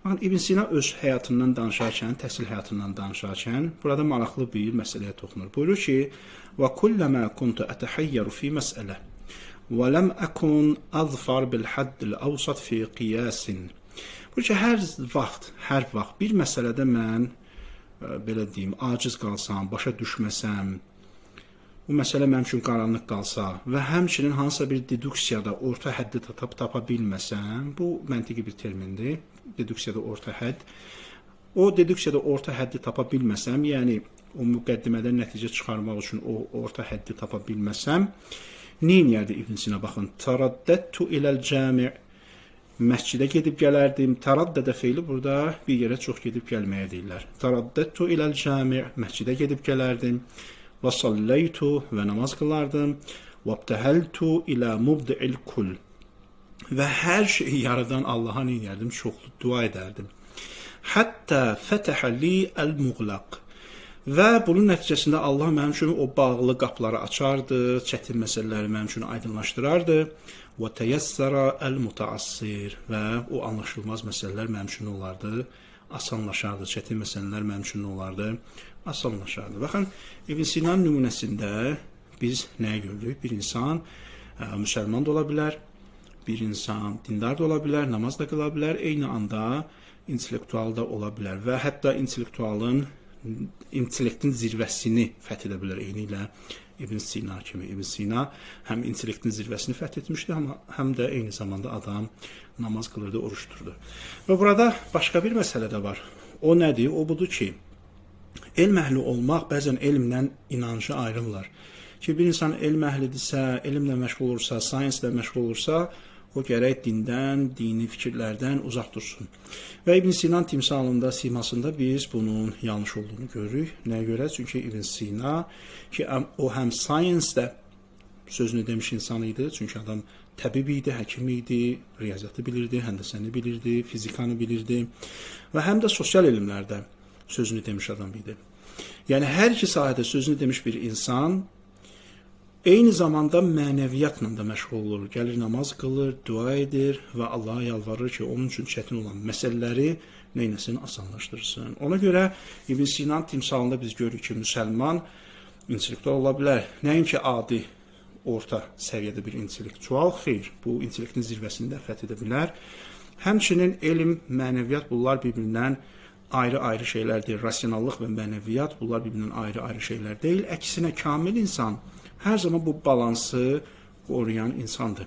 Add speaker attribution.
Speaker 1: Baxın, İbn Sina öz həyatından danışarkən, təhsil həyatından danışarkən burada maraqlı bir məsələyə toxunur. Buyurur ki: "Və kulləmə kuntu ətəhəyyəru fi məsələ və ləm əkun azfar bil haddil awsat fi qiyasin." Buyurur ki, hər vaxt bir məsələdə mən belə deyim, aciz qalsam, başa düşməsəm, bu məsələ mənim üçün qaranlıq qalsa və həmçinin hansısa bir deduksiyada orta həddi tapa bilməsəm, bu məntiqi bir termindir, deduksiyada orta hədd. O deduksiyada orta həddi tapa bilməsəm, yəni o müqəddimədən nəticə çıxarmaq üçün o orta həddi tapa bilməsəm, neyniyərdi İbn Sina? Baxın, taraddəttu iləl cami', məscidə gedib gələrdim. Taraddədə feili burada bir yerə çox gedib gəlməyə deyirlər. Taraddəttu iləl cami', məscidə gedib gələrdim. Və sallaytu, və namaz qılardım. Və abtəhəltu ilə mubdi'il kul, və hər şeyi yaradan Allaha neyərdim? Çoxlu dua edərdim. Həttə fətəhə li əl-muğlaq, və bunun nəticəsində Allah mənim üçün o bağlı qapıları açardı, çətin məsələləri mənim üçün aydınlaşdırardı. Və təyəssərə əl-mutaassir, və o anlaşılmaz məsələlər mənim üçün olardı, asanlaşardı, çətin məsələlər mənim üçün olardı, asanlaşardı. Baxın, İbn Sina'nın nümunəsində biz nəyə görürük? Bir insan müsəlman da ola bilər, bir insan dindar da ola bilər, namaz da qıla bilər, eyni anda intellektual da ola bilər və hətta intellektin zirvəsini fəth edə bilər eyni ilə İbn Sina kimi. İbn Sina həm intellektin zirvəsini fəth etmişdi, həm də eyni zamanda adam namaz qılırdı, oruç tuturdu. Və burada başqa bir məsələ də var. O nədir? O budur ki, elm əhli olmaq bəzən elmlə inancı ayrımlar. Ki, bir insan elm əhlidirsə, elmlə məşğul olursa, sayenslə məşğul olursa, o gərək dindən, dini fikirlərdən uzaq dursun. Və İbn Sina'nın timsalında, simasında biz bunun yanlış olduğunu görürük. Nəyə görə? Çünki İbn Sina ki, o həm sayensdə sözünü demiş insan idi, çünki adam təbib idi, həkim idi, riyaziyyatı bilirdi, həndəsəni bilirdi, fizikanı bilirdi və həm də sosial elmlərdə sözünü demiş adam idi. Yəni, hər iki sahədə sözünü demiş bir insan eyni zamanda mənəviyyatla da məşğul olur. Gəlir, namaz qılır, dua edir və Allaha yalvarır ki, onun üçün çətin olan məsələləri neynəsin, asanlaşdırsın. Ona görə İbn Sina'nın timsalında biz görürük ki, müsəlman intellektual ola bilər. Nəinki adi, orta səviyyədə bir intellektual, xeyr, bu intellektin zirvəsini də fəth edə bilər. Həmçinin elm, mənəviyyat bunlar bir-birindən ayrı-ayrı şeylərdir. Rasionallıq və mənəviyyat bunlar bir-birindən ayrı-ayrı şeylər deyil. Əksinə, kamil insan hər zaman bu balansı qoruyan insandır.